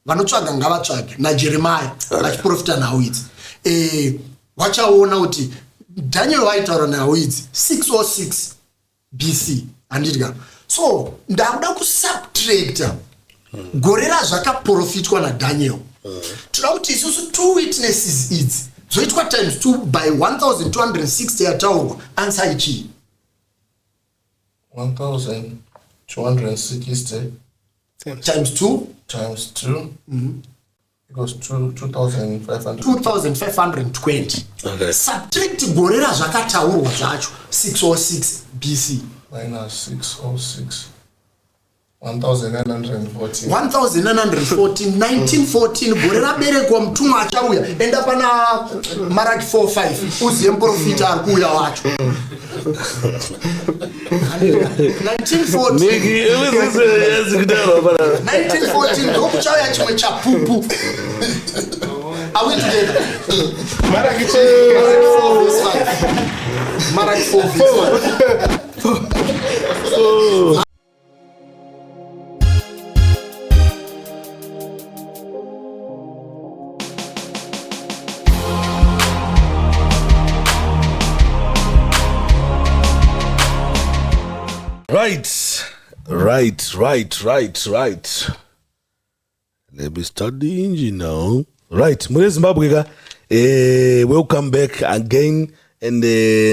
vanotsvaga ngavatsvage naJeremiah vachiprofita nawo idzi wachaona kuti Daniel vaitaura nawo idzi 606 BC handidya. So ndakuda kusubtracta gore razvakaprofitwa naDaniel. Toda kuti isusu two witnesses idzi zoitwa times 2 by 1260 yataurwa. Answer ichi 1260 times 2 equals 2500. 2520. Okay. Subtract gore razvakataurwa zvacho 606 BC minus 606 1914. 1914 gore raberekwa mutumwa achauya. Enda pana Maraki 4:5 uziye muprofita ari kuuya wacho. 1914 ndokuchauya chimwe chapupu. Are we together? Maraki 4:5. Maraki 4:5. Right. Let me start the engine now. Right, mune Zimbabwe ka welcome back again and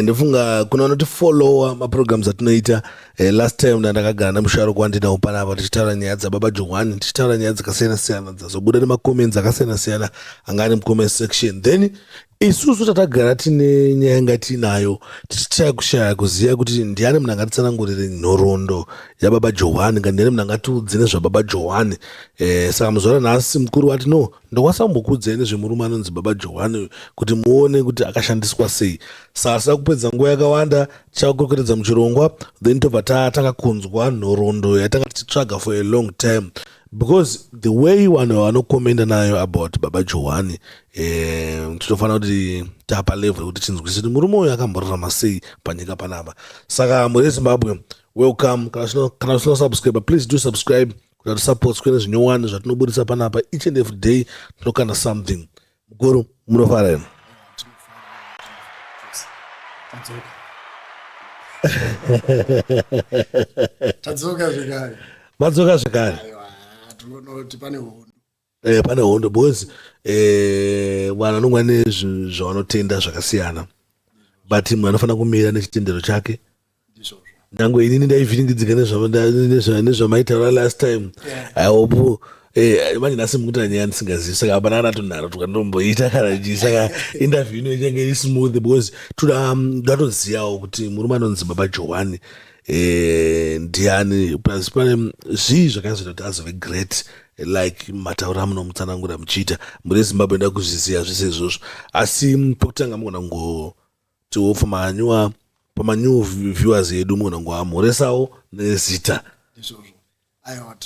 ndofunga kuna vanoti follow maprograms atinoita. Last time ndakagara namusharo kwandina upanapa tichitaura nyaya dzababa Johani, tichitaura nyaya dzakasiyana-siyana dzazobuda nemacomments akasiyana-siyana angani mucomment section. Then isusu tatagara tine nyaya yanga tinayo tichitaya kushaya kuziva kuti ndiani munhu angatitsanangurire nhoroondo yababa Johani, kana ndiani munhu angatiudze nezvababa Johani. Saka muzora nhasi mukuru wati no ndokwasambokuudzai nezvemurume anonzi baba Johani kuti muone kuti akashandiswa sei. Sasa kupedza nguva yakawanda tichakurekeredza muchirongwa then tobva takakunzwa nhoroondo yatanga tichitsvaga for a long time because the way vanhu vanokomenda nayo about baba Johani tinofanira kuti tapa level kuti tinzwisise kuti murume uyu akamborarama sei panyika panapa. Saka muri Zimbabwe welcome. Kana usina subscribe please do subscribe kuti atusupport kwene zvinyowani zvatinobudisa panapa each and every day tinokana something. Mukuru munofara ino madzoka zvekare Tinoona pane hondo. Pane hondo because vanhu vanongwa nezvavanotenda zvakasiyana but munhu anofanira kumira nechitendero chake. Nyange inini ndaivhiringidzika nezvamaitaura last time. I hope manje nhasi mukuita nyaya ndisingazivi saka hapana anatonhara tukandomboita kana chii. Saka interview ino ichange iri smooth because ndatozivawo kuti murume anonzi baba Johani ndiani plus pane zvii zvakazoita kuti azove great like matauro amunomutsanangura muchiita muri Zimbabwe. Ndakuzviziva zvese izvozvo asi pokutanga mugona kungotiwo pamanyu viewers yedu mugona ngoamhoresawo nezita izvozvo. Aiwa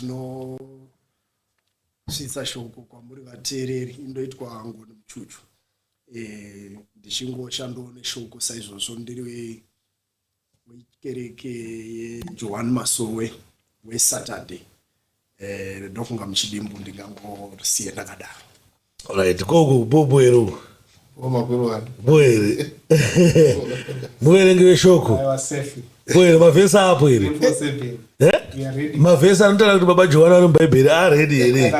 tinosvitsa shoko kwamuri vateereri indoitwa hangu nemuchuchu ndichingoshandawo neshoko saizvozvo ndiri wekereke yeJohani Masowe weSaturday ndofunga muchidimbu ndingangosiya ndakadaro. Alright, koko boboero Makuru boere muverenge weshoko boere mavhesi apo here mavhesi anotaura kuti baba Johani ari mubhaibheri aredi here.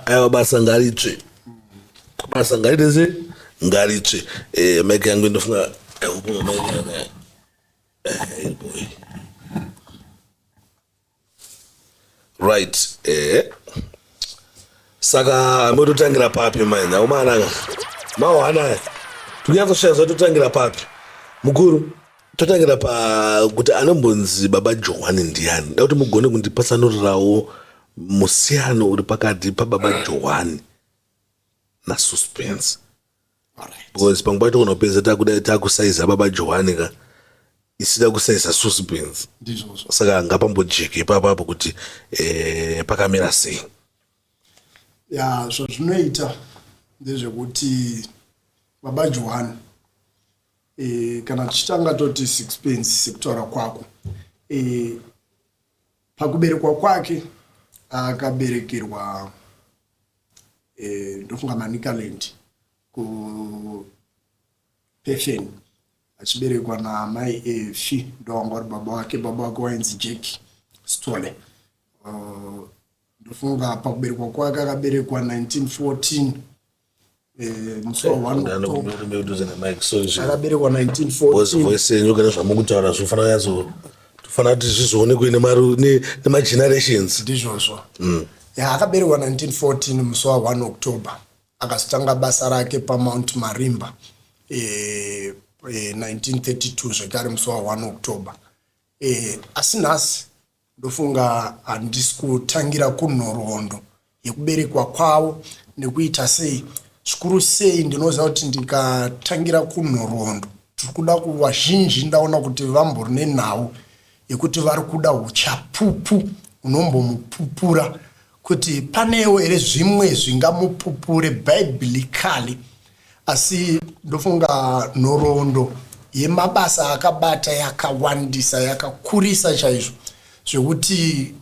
Aiwa basa ngaritsve ngaritsve maiki yangu ndofunga right. Saka mototangira papi manya umanaka mawanaya tunyatsoshaya totangira papi mukuru totangira pa kuti anombonzi baba Johani ndiani. Nda kuti mugone kundipatsanurirawo musiyano uri pakati pababa Johani nasuspense because panguva tokunopedza takusaiza baba Johani ka isida kusaiza suspense. Saka ngapambojeke ipapapo kuti pakamira sei. Ya zvazvinoita ndezvekuti baba Johani kana tichitanga toti sixpence sekutaura kwako pakuberekwa kwake akaberekerwa ndofunga Manicaland Pefen, achiberekwa namai Efi ndowanga uri baba wake wainzi Jack Stole. Ndofunga pakuberekwa kwake akaberekwa 1914 musi wa1 akaberekwa 1914 tofana kuti zvizoonekwe nemagenerations ndizvozvo. Akaberekwa 1914 musi wa1 October akazotanga basa rake paMount Marimba 1932 zvekare musi wa1 October. Asi nhasi ndofunga handisi kutangira kunhoroondo yekuberekwa kwavo nekuita sei. Zvikuru sei ndinoziva kuti ndikatangira kunhoroondo tiri kuda kuvazhinji ndaona kuti vambori nenhau yekuti vari kuda uchapupu unombomupupura kuti panewo here zvimwe zvingamupupure biblically. Asi ndofunga nhoroondo yemabasa akabata yakawandisa yakakurisa chaizvo zvekuti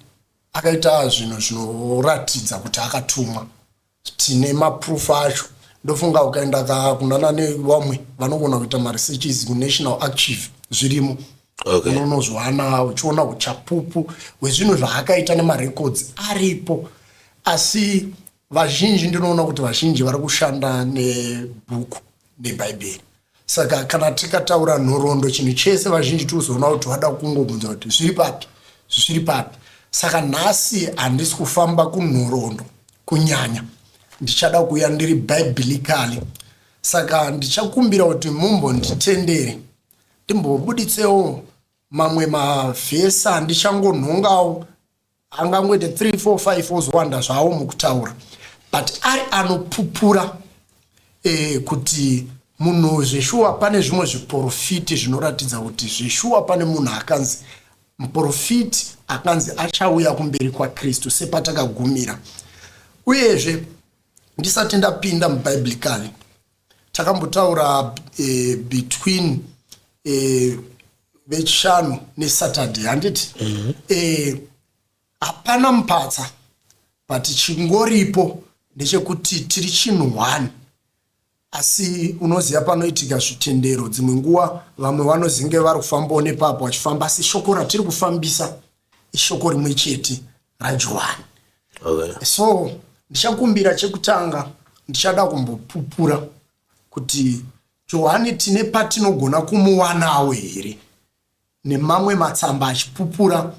akaita zvinhu zvinoratidza kuti akatumwa. Tine maproof acho. Ndofunga ukaenda kunana nevamwe vanogona kuita maresearches kuNational Archive zvirimo. Unonozwana uchiona uchapupu hwezvinhu zvaakaita nemarecords aripo. Asi vazhinji ndinoona kuti vazhinji vari kushanda nebhuku nebhaibheri. Saka kana tikataura nhoroondo chinhu chese vazhinji tikuzoona kuti vada kungobvunza kuti zviri papi. Saka nhasi handisi kufamba kunhoroondo kunyanya, ndichada kuya ndiri biblically. Saka ndichakumbira kuti mumbonditendere ndimbobuditsewo mamwe mavhesi andichangonhongawo angangoite 3 4 5 ozowanda zvawo mukutaura, but ari anopupura kuti munhu zveshuwa pane zvimwe zviprofiti zvinoratidza kuti zveshuwa pane munhu akanzi muprofiti akanzi achauya kumberi kwaKristu sepatakagumira. Uyezve ndisati ndapinda mubiblically takambotaura between vechishanu neSaturday handiti. Hapana mupatsa but chingoripo ndechekuti tiri chinhu 1. Asi unoziva panoitika zvitendero dzimwe nguva vamwe vanozinge vari kufambawo nepapo vachifamba, asi shoko ratiri kufambisa ishoko rimwe chete raJohani. So ndichakumbira chekutanga ndichada kumbopupura kuti Johani tine patinogona kumuwanawo here nemamwe matsamba achipupura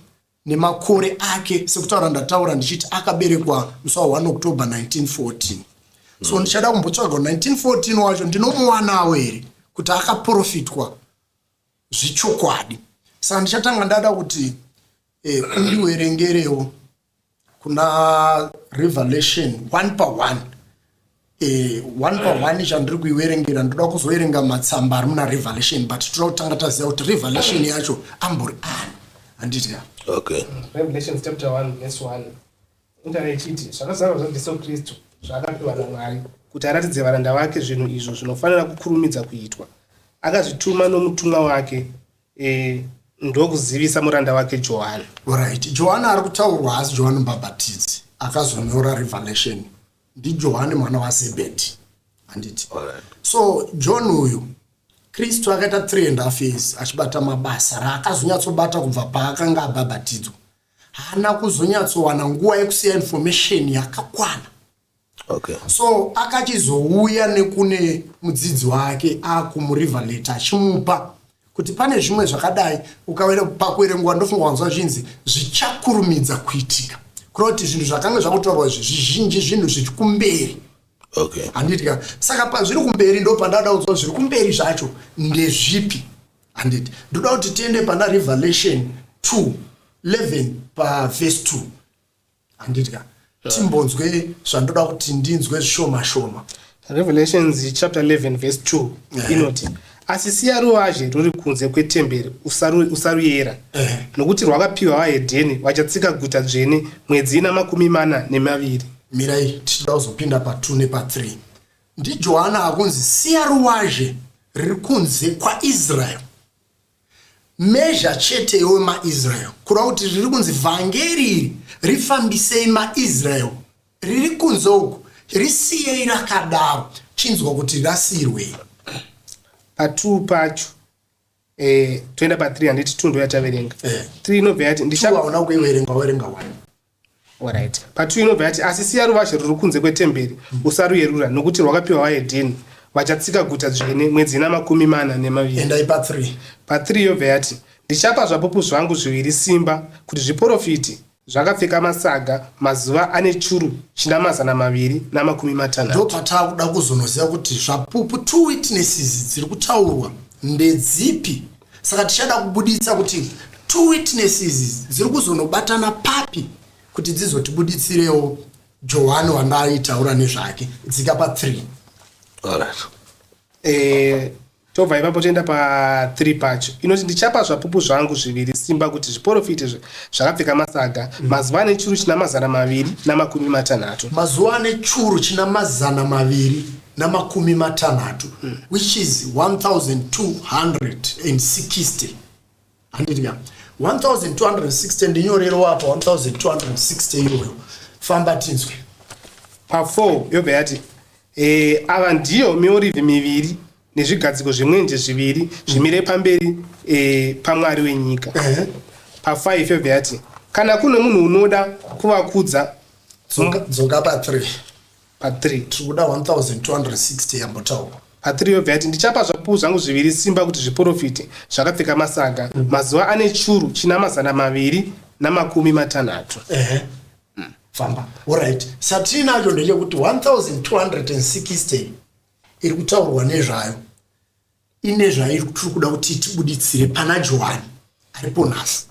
nemakore ake, sekutaura ndataura ndichiti akaberekwa musi wa1 October 1914. So ndichada kumbotsvaga 1914 wacho ndinomuwanawo here kuti akaprofitwa zvichokwadi. Saka ndichatanga ndada kuti undiwerengerewo kuna Revelation 1 pa 1. 1 pa 1 chandiri kuiwerengera ndoda kuzoverenga matsamba ari muna Revelation, but toda kutanga taziva kuti Revelation yacho ambori ani handiti. Okay. Revelation chapter 1 verse 1 intanechiti zvakazarwa zvaJesu Kristu zvakapiwa naMwari kuti aratidze varanda vake zvinhu izvo zvinofanira kukurumidza kuitwa. Akazvituma nomutumwa wake ndokuzivisa muranda wake Johani. Alright, Johani ari kutaurwa hasi Johani Mubhabhatidzi akazonyora Revelation ndiJohani mwana waZebhedhi handiti. So John uyu Kristu akaita 3.5 years achibata mabasa raakazonyatsobata kubva paakanga abhabhatidzwa. Haana kuzonyatsowana nguva yekusiya information yakakwana. So akachizouya nekune mudzidzi wake akumurivaleta achimupa kuti pane zvimwe zvakadai pakuerengwa ndofunga wanzwa zvinzi zvichakurumidza kuitika. Kuroti zvinhu zvakanga zvakutaurwa zvizhinji zvinhu zvikumberi. Handiti. Saka pazviri kumberi ndo pandada kuziva zviri kumberi zvacho ndezvipi. Handiti. Ndoda kuti tiende pana Revelation 2:11 pa verse 2. Handiti. Timbonzwe zvandoda kuti ndinzwe zvishoma shoma. Revelations chapter 11 verse 2 inoti asi siya ruwazhe ruri kunze kwetemberi usaruyera nokuti rwakapiwa vahedheni vachatsika guta dzvene mwedzi ina 42. Mirai tichida kuzopinda pa 2 nepa 3. NdiJohana akunzi siya ruwazhe riri kunze kwaIsraeri measure chete yemaIsrael kureva kuti riri kunzi vhangeri rifambisei maIsrael riri kunze uku risiyei rakadaro chinzwa kuti rasiyirwei. Pa2 pacho toenda pa3 handiti 2 ndo yataverenga 3 inobva yati ndichaona kuiverenga werenga 1. Alright. Pa2 inobva yati asi siya ruvazhe ruri kunze kwetemberi usaruyerura nokuti rwakapiwa vaHedheni vachatsika guta dzvene mwedzi ina 42. Endai pa3. Pa3 yobva yati ndichapa zvapupu zvangu zviviri simba kuti zviprofiti zvakapfeka masaga mazuva ane churu china 250. Ndo pataakuda kuzonoziva kuti zvapupu 2 witnesses dziri kutaurwa ndedzipi. Saka tichada kubuditsa kuti 2 witnesses dziri kuzonobatana papi kuti dzizotibuditsirewo Johani wanga aitaura nezvake. Dzika pa3. Alright. Tobva ipapo toenda pa3 pacho inoti ndichapa zvapupu zvangu zviviri simba kuti zviprofiti zvakapfeka masaga mazuva ane churu china 250. Mazuva ane churu china 250 which is 1260. Handidya 1260 ndinyorero apa 1260 iroyo. Famba tinzwe. Pa4 yobva yati ava ndiyo miorivhi miviri nezvigadziko zvemwenje zviviri zvimire pamberi paMwari wenyika. Pa5 yobva yati kana kune munhu unoda kuvakudza dzoka pa3. Pa3 tikuda 1260 yambotaurwa. Pa3 yobva yati ndichapa zvapupu zvangu zviviri simba kuti zviprofiti zvakapfeka masaga mazuva ane churu china 250. Famba. Alright. Satinacho ndechekuti 1260 iri kutaurwa nezvayo. Ine zvairi kuda kuti tibuditsire pana Johani aripo nhasi.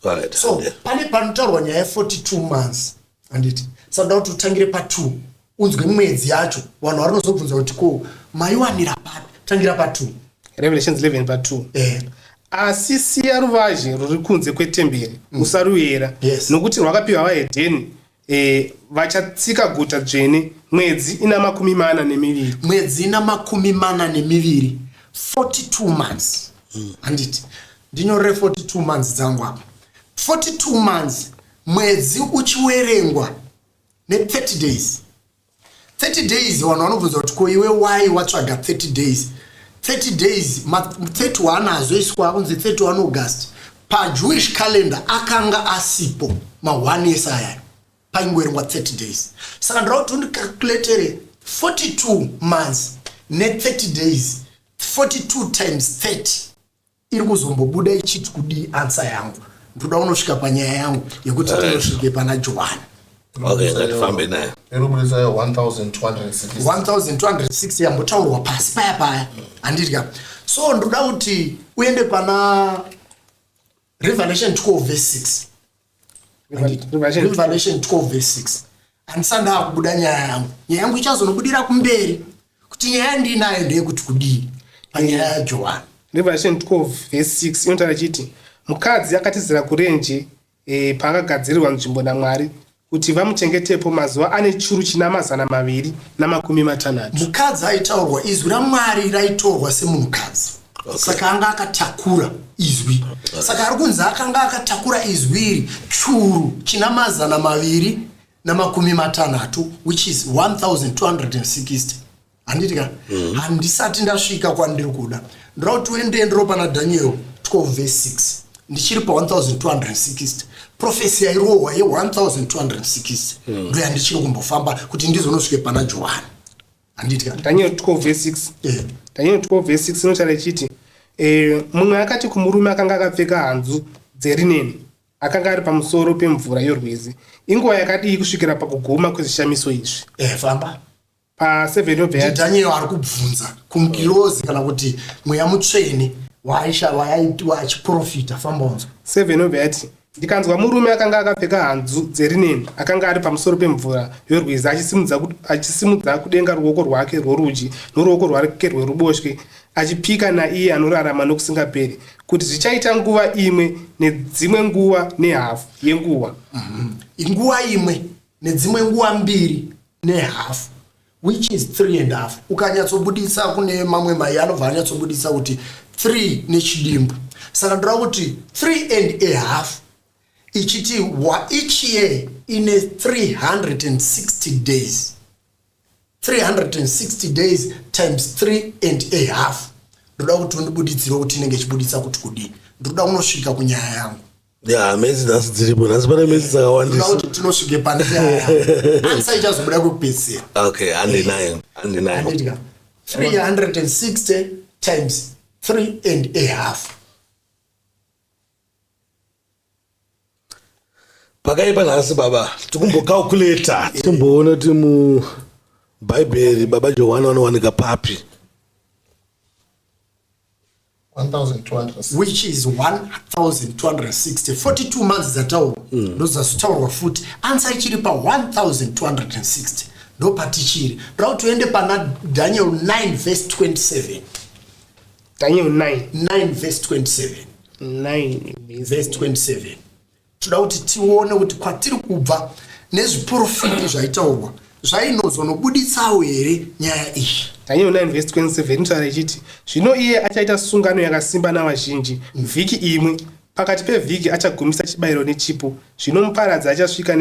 Alright. So pane panotaurwa nyaya 42 months. Handiti. Saka kuti utangire pa2 unzwe mwedzi yacho vanhu varinozobvunza kuti ko maiwanira papi. Tangira pa2. Revelations 11 pa2. Asi siya ruvazhe ruri kunze kwetemberi usaruyera nokuti rwakapiwa vaHedheni vachatsika guta dzvene mwedzi ina 42. Mwedzi ina 42. 42 months. Handiti. Ndinyorere 42 months dzangu apa. 42 months mwedzi uchiwerengwa ne30 days. 30 days vanhu vanobvunza kuti ko iwe why watsvaga 30 days. 30 days 31 azoiswa kunzi 31 August paJewish calendar akanga asipo ma1 years aya paingoverengwa 30 days. Saka ndira kuti ndicalculatere 42 months ne30 days 42 times 30 iri kuzombobuda ichiti kudi answer yangu. Ndoda unosvika panyaya yangu yekuti tinosvike pana Johani. Okay, ngatifambe naye. Irubulisa 1260. 1260 yambotaurwa pasi paya. Handidya. So ndoda kuti uende pana Revelation 12 verse 6. Revelation 12 verse 6. Andisanda kubuda nyaya yangu. Nyaya yangu ichazonobudira kumberi kuti nyaya ndinayo ndeyekuti kudii panyaya ya Johani. Revelation 12 verse 6 inotaura chiti mukadzi akatizira kurenje paakagadzirirwa nzvimbo naMwari kuti vamuchengetepo mazuva ane churu china 250. Mukadzi aitaurwa izwi raMwari raitorwa semunhukadzi. Saka anga akatakura izwi. Saka ari kunzi akanga akatakura izwi iri churu china 250 which is 1260. Handidika. Handisati ndasvika kwandiri kuda. Ndira kuti uende ndiro pana Daniel 12 verse 6. Ndichiri pa 1260. Prophecy yairohwa ye1260. Ndo yandichiri kumbofamba kuti ndizonosvike pana Johani. Handidika. Daniel 12 verse 6. Daniel 12 verse 6 inotaura chiti mumwe akati kumurume akanga akapfeka hanzu dzerineni akanga ari pamusoro pemvura yorwizi inguva yakadii kusvikira pakuguma kwezvishamiso izvi. Famba. Pa7 yobva yati Daniel ari kubvunza kungirozi kana kuti mweya mutsvene wayaitwa achiprofita. Famba unzwa. 7 yobva yati ndikanzwa murume akanga akapfeka hanzu dzerineni akanga ari pamusoro pemvura yorwizi achisimudza kudenga ruoko rwake rworudyi noruoko rwake rweruboshwe achipika naiye anorarama nokusingaperi kuti zvichaita nguva imwe nedzimwe nguva nehafu yenguva. Nguva imwe nedzimwe nguva mbiri nehafu which is 3.5. Ukanyatsobudisa kune mamwe mai anobva anyatsobudisa kuti 3 nechidimbu. Saka ndira kuti 3.5 ichiti each year ine 360 days. 360 days times 3.5. Ndoda kuti undibudidzire kuti inenge ichibuditsa kuti kudini. Ndoda unosvika kunyaya yangu. Yeah, mezi nasi dziripo. Nasi pane mezi dzakawandisa. Ndoda kuti tinosvike pane nyaya yangu. Ansa ichazobuda kupedzisira. Okay, handinayo. 360 times 3.5. Pakaipa nhasi baba, tikumbokalkuleta. Timboona kuti muBhaibheri baba Johani wanowanika papi. 1,260. Which is 1,260. 42 months dzataurwa. Ndozasitaurwa futi. Ansa ichiri pa 1,260. Ndo patichiri. Ndau tuende pana Daniel 9 verse 27. Daniel 9. 9 verse 27. 9 verse 27. Toda kuti tione kuti kwatiri kubva nezviprofiti zvaitaurwa zvainozonobuditsawo here nyaya iyi. Daniel 9 verse 27 inotaura ichiti zvino iye achaita sungano yakasimba navazhinji vhiki imwe. Pakati pevhiki achagumisa chibayiro nechipo zvinomuparadza achasvika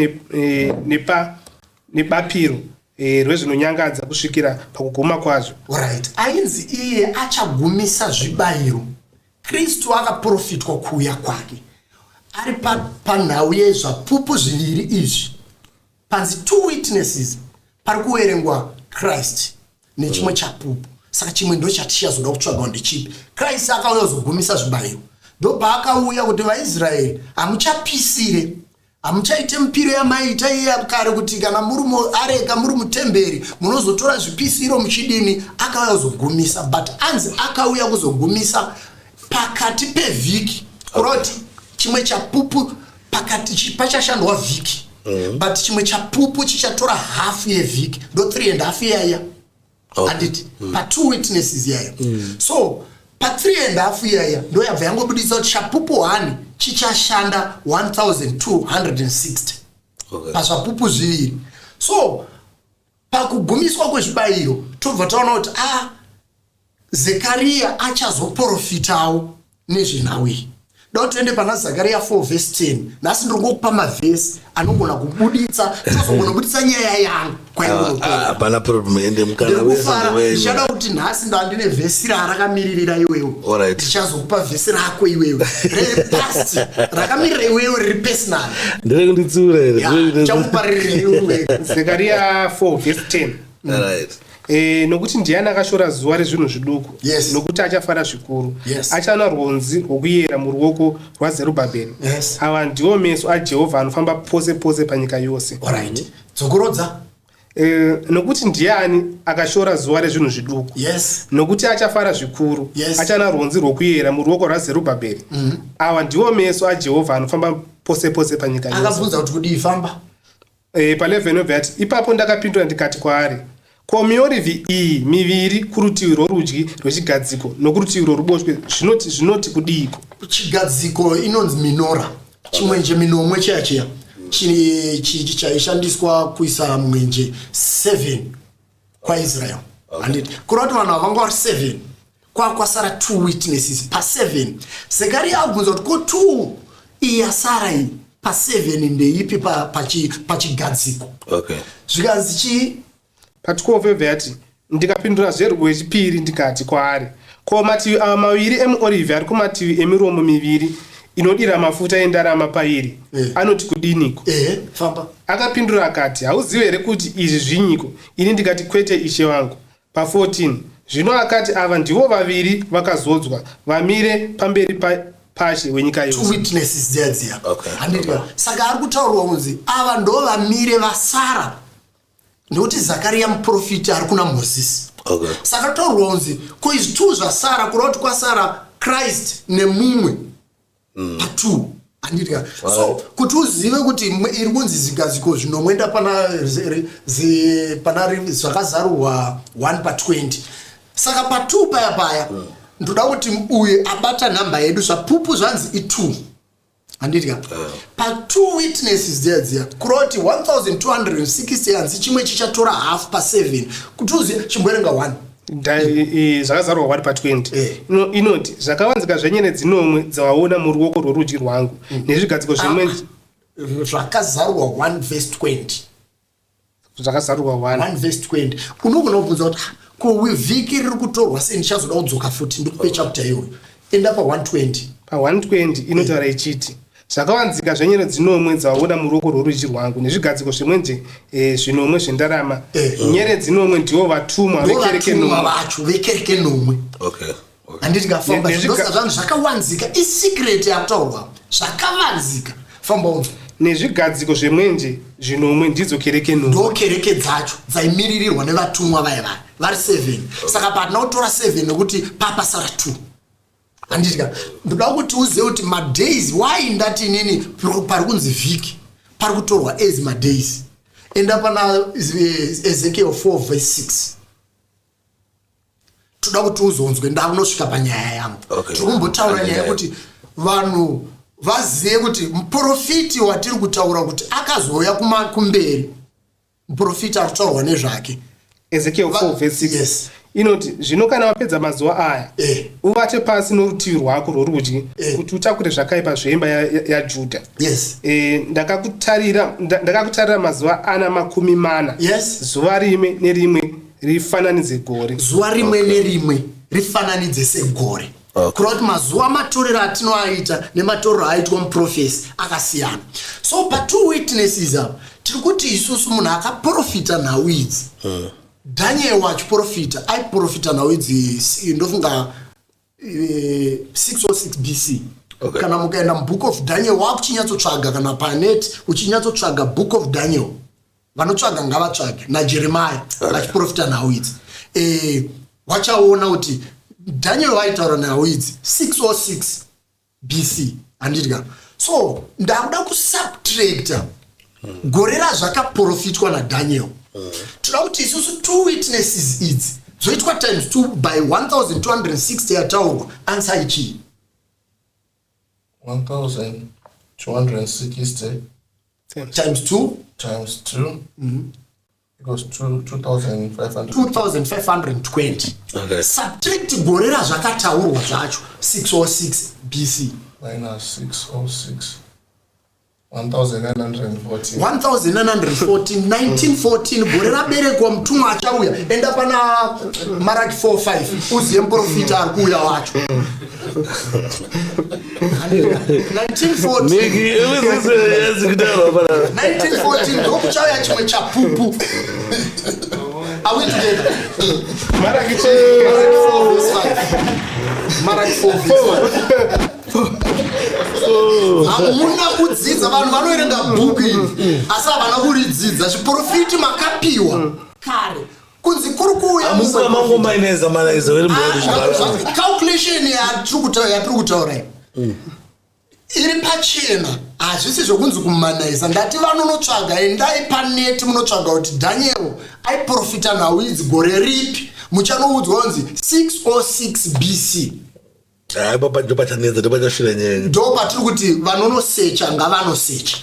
nebapiro rezvinonyangadza kusvikira pakuguma kwazvo. Right. Ainzi iye achagumisa zvibayiro. Kristu akaprofitwa kuuya kwake. Ari panhau yezvapupu zviviri izvi. Panzi 2 witnesses pari kuverengwa Christ nechimwe chapupu. Saka chimwe ndo chatichazoda kutsvagwa ndechipi. Christ akauya kuzogumisa zvibayiro. Ndo paakauya kuti vaIsraeri hamuchapisire, hamuchaite mipiro yamaita iye kare kuti kana muri areka muri mutemberi munozotora zvipisiro muchidini. Akauya kuzogumisa, but anzi akauya kuzogumisa pakati pevhiki. Kuroti chimwe chapupu pakati pachashandwa vhiki. But chimwe chapupu chichatora half yevhiki. Ndo 3.5 yaya. Anditi pa 2 witnesses yaya. So pa 3.5 yaya ndo yabva yangobudisa kuti chapupu 1 chichashanda 1,260. Pazvapupu zviviri. So pakugumiswa kwezvibayiro tobva taona kuti Zekaria achazoprofitawo nezvenhau iyi. Ndo tuende pana Zakaria 4 verse 10. Nasi ndingokupa mavhesi anogona kubuditsa, tozogona kubuditsa nyaya yangu hapana problem ende mukana wewe. Ndichada kuti nhasi ndandine vhesi rakamiririra iwewe. Alright. Ndichazokupa vhesi rako iwewe. Repast rakamirira iwewe riri personal. Ndiri kunditsura here. Chakupa riri iwewe. Zekaria 4 verse 10. Alright. Nokuti ndiani akashora zuva rezvinhu zviduku. Yes. Nokuti achafara zvikuru. Yes. Achana rwonzi rwokuyera muruoko rwaZerubhabheri. Yes. Ava ndiwo meso aJehovha anofamba pose pose panyika yose. Alright. Dzokorodza. Nokuti ndiani akashora zuva rezvinhu zviduku. Yes. Nokuti achafara zvikuru. Yes. Achana rwonzi rwokuyera muruoko rwaZerubhabheri. Ava ndiwo meso aJehovha anofamba pose pose panyika yose. Akabvunza kuti kudi ifamba. Pa 11 obvati ipapo ndakapindura ndikati kwaari, ko miorivhi iyi miviri kurutivi rworudyi rwechigadziko nokurutivi rworuboshwe zvinoti kudiko? Chigadziko inonzi minora. Chimwenje minomwe chachiya. Chaishandiswa kuisa mwenje 7 kwaIsrael. Anditi kuroti vanhu vanga vari 7 kwasara 2 witnesses pa 7. Zekaria akubvunza kuti ko 2 iyi yasara iyi pa 7 ndeipi pachigadziko. Okay. Zvikanzi chi pa 12 obvati ndikapindura rwechipiri ndikati kwaari, ko mativi ava maviri emuorivhi ari kumativi emiromo miviri inodira mafuta endarama pairi anoti kudiniko? Famba. Akapindura akati, hauzivi here kuti izvi zvinyiko? Ini ndikati kwete ishe wangu. Pa 14 zvino akati ava ndivo vaviri vakazodzwa vamire pamberi pashe wenyika yose. 2 witnesses dziya. Okay. Andika saka ari kutaurwa kunzi ava ndo vamire vasara. Ndokuti Zakaria muprofita ari kuna Mozisi. Okay. Saka taurwa kunzi ko izvi 2 zvasara kuroti kwasara Christ nemumwe. Pa 2. Andika. So kuti uzive kuti iri kunzi zigadziko zvinomwenda pana zvakazarurwa 1 pa 20. Saka pa 2 paya ndoda kuti uye abata namba yedu zvapupu zvanzi i2. Anditi pa 2 witnesses dziya kuroti 1,260 hanzi chimwe chichatora half pa 7 kuti uzive chimboerenga 1 zvakazarwa wari pa20 inoti zvakawanzika zvenyere dzinomwe dzawaona muruoko rworudyi rwangu nezvigadziko zvimwe zvakazarwa 1 verse 20 zvakazarwa 1 verse 20 unogona kubvunza kuti ko vhiki riri kutorwa sei ndichazoda kudzoka futi ndikupe chapter iyoyo enda pa120 pa120 inotaura ichiti zvakawanzika zvenyere dzinomwe dzawaona muruoko rworudyi rwangu nezvigadziko zvimwenje zvinomwe zvendarama nyere dzinomwe ndivo vatumwa vekereke nomwe handiti ngafamba zvinosa zvanhu zvakawanzika isikireti yakutaurwa zvakawanzika famba unzwa nezvigadziko zvemwenje zvinomwe ndidzo kereke nomwe ndo kereke dzacho dzaimiririrwa nevatumwa vaya vari 7 saka patina kutora 7 nekuti papasara 2 handitika ndoda kuti uzive kuti madays why ndati inini pari kunzi vhiki pari kutorwa as madays enda pana Ezekiel 4 verse 6 toda kuti uzonzwe ndakunosvika panyaya yangu tiri kumbotaura nyaya yekuti vanhu vazive kuti muprofiti watiri kutaura kuti akazouya kumberi muprofiti ari kutaurwa nezvake Ezekiel 4 verse 6 inoti zvino kana wapedza mazuva aya uvate pasi norutivi rwako rworudyi kuti utakure zvakaipa zveimba yaJudha ndakakutarira mazuva ana 40 zuva rimwe nerimwe rifananidze gore zuva rimwe nerimwe rifananidze segore kureva kuti mazuva matorero atinoaita nematorero aitwa muprofesi akasiyana so pa2 witnesses apa tiri kuti isusu munhu akaprofita nhau idzi Daniel wachiprofita aiprofita nhau idzi ndofunga 606 BC kana mukaenda mubook of Daniel wakuchinyatsotsvaga kana panet uchinyatsotsvaga book of Daniel vanotsvaga ngavatsvage naJeremiah vachiprofita nhau idzi wachaona kuti Daniel waitaura nhau idzi 606 BC handitika so ndakuda kusubtracta gore razvakaprofitwa naDaniel toda kuti isusu 2 witnesses idzi zoitwa times 2 by 1260 yataurwa answer ichi 1260 times 2 equals 2500 2520 subtract gore razvakataurwa zvacho 606 BC minus 606 1914 1914 gore raberekwa mutumwa achauya enda pana Maraki 4:5 uziye muprofita ari kuuya wacho 1914 ndokuchauya chimwe chapupu are we together Maraki 4:5 Maraki 4:5 hamuna kudzidza vanhu vanoerenga bhuku iri asi havana kuridzidza chiprofiti makapiwa kare kunzi kuri kuuya calculation yatiri kutaura iri pachena hazvisi zvokunzi kumanaiza ndati vanonotsvaga endai paneti munotsvaga kuti Daniel aiprofita nhau idzi gore ripi muchanoudzwa kunzi 606 BC ndo patiri kuti vanonosecha ngavanosecha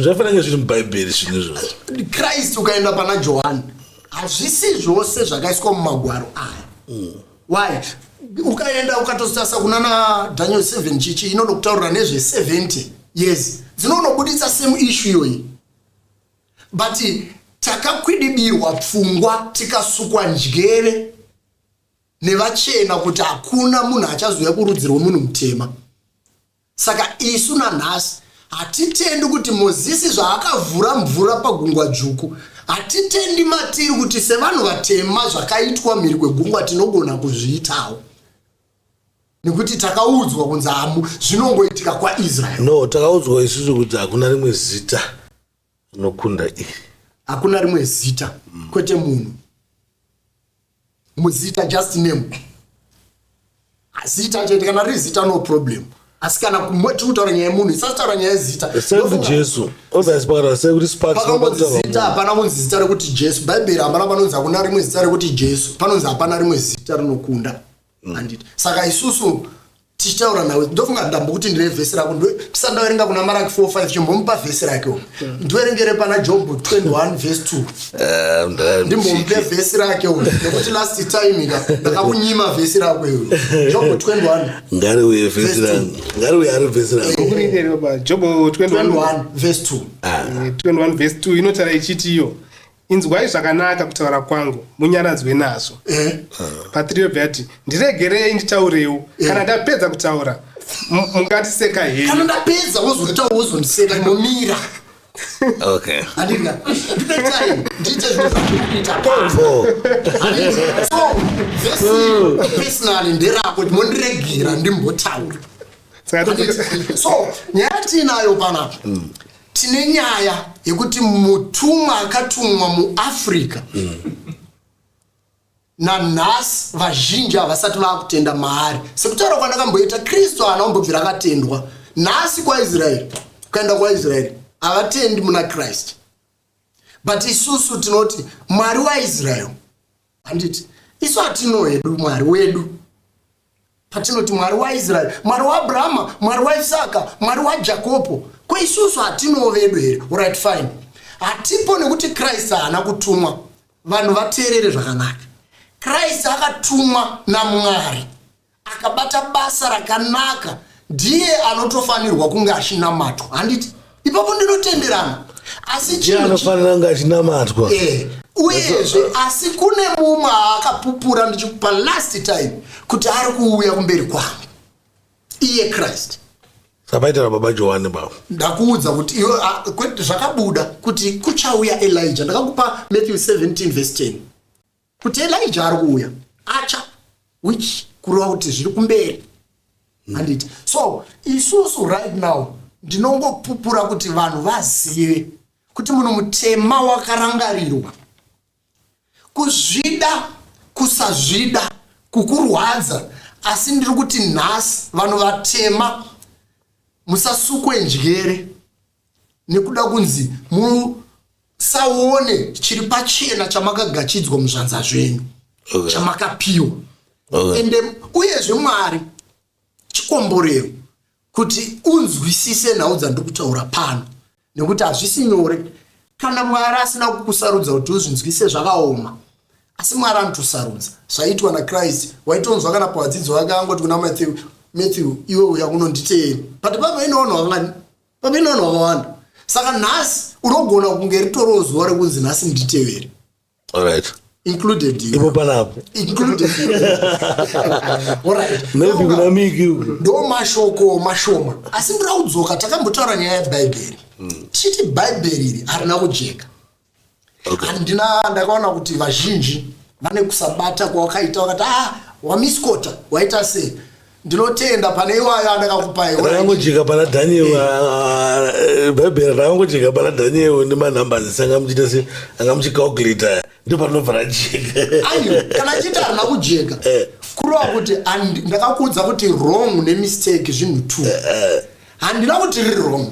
zvafanira zviri mubhaibheri zvinhu izvo Christ ukaenda pana Johani hazvisi zvose zvakaiswa mumagwaro aya why ukaenda ukatosasa kunana Daniel 7 chichi inonokutaurira nezve 70 years dzinonobuditsa same issue iyoyi but takakwidibirwa pfungwa tikasukwa njere nevachena kuti hakuna munhu achazouya kurudzi rwemunhu mutema saka isu nanhasi hatitendi kuti Mozisi zvaakavhura mvura pagungwa dzvuku hatitendi matiri kuti sevanhu vatema zvakaitwa mhiri kwegungwa tinogona kuzviitawo nekuti takaudzwa kunzi hamu zvinongoitika kwaIsraeri no takaudzwa isusu kuti hakuna rimwe zita rinokunda iri hakuna rimwe zita kwete munhu muzita just name zita chete kana riri zita no problem asi kana kutaura nyaya yemunhu isataura nyaya yezita Jesu obviously pakataura sei kuti zita hapana kunzi zita rekuti Jesu bhaibheri hapana panonzi hakuna rimwe zita rekuti Jesu panonzi hapana rimwe zita rinokunda handiti saka isusu tichitaura nawe ndofunga ndambokuti ndine vhesi rako tisandaverenga kuna Maraki 4:5 chimbomupa vhesi rake ndiverengere pana Job 21:2 ndimbomupe vhesi rake nekuti last time ndakakunyima vhesi rako Job 21 ngariuye vhesi rangu ngariuye ari vhesi rangu Job 21:2 21:2 inotaura ichiti iyo inzwai zvakanaka kutaura kwangu munyaradzwe nazvo Patriot yati ndiregerei nditaurewo kana ndapedza kutaura mungatiseka hei kana ndapedza wozotaura wozondiseka nomira okay andina time ndite zvinoita so vhesi personally nderako mondiregera ndimbotaura so nyaya tinayo panapa tine nyaya yekuti mutumwa akatumwa muAfrica nanhasi vazhinji havasati vakutenda maari sekutaura kwandakamboita Kristu haana kumbobvira akatendwa nhasi kwaIsraeri kuenda kwaIsraeri havatendi muna Christ but isusu tinoti Mwari waIsraeri handiti isu hatino hedu Mwari wedu patinoti Mwari waIsraeri Mwari waAbrahama Mwari waIsaka Mwari waJakobo kwaisusu hatino vedu here right fine hatipo nekuti Christ haana kutumwa vanhu vateerere zvakanaka Christ akatumwa naMwari akabata basa rakanaka ndiye anotofanirwa kunge achinamatwa handiti ipapo ndinotenderana asi chinhu anofanira kunge achinamatwa uyezve asi kune mumwe akapupura ndichikupa last time kuti ari kuuya kumberi kwangu iye Christ sabaita baba Johani baba ndakuudza kuti iwe zvakabuda kuti kuchauya Elijah ndakakupa Matthew 17:10 kuti Elijah ari kuuya acha which kurova kuti zviri kumberi handiti so isusu right now ndinongopupura kuti vanhu vazive kuti munhu mutema wakarangarirwa kuzvida kusazvida kukurwadza asi ndiri kuti nhasi vanhu vatema musasukwe njere nekuda kunzi musaone chiri pachena chamakagachidzwa muzvanza zvenyu chamakapiwa ende uyezve Mwari chikomborero kuti unzwisise nhau dzandikutaura pano nekuti hazvisi nyore kana Mwari asina kukusarudza kuti uzvinzwise zvakaoma asi Mwari anotosarudza zvaitwa naChrist waitonzwa kana pavadzidzi vake angoti kuna Matthew iwe uya kunonditeera but pamenoona wakawanda saka nhasi unogona kunge ritoro zuva rekunzi nhasi nditevere alright included ipo panapo included alright maybe kuna miki ndo mashoko mashoma asi ndira kudzoka takambotaura nyaya yeBhaibheri chiti Bhaibheri iri harina kujeka handina ndakaona kuti vazhinji vane kusabata kwawakaita wakati wamiskota waita sei ndinotenda pane iwayo andakakupai rakangojeka pana Daniel Bhaibheri rakangojeka pana Daniel nemanambers sangamuchita se angamuchicalculate ndipo panobva rajeka ayo kana chiti harina kujeka kurova kuti ndakakuudza kuti wrong nemistake zvinhu two handina kuti riri wrong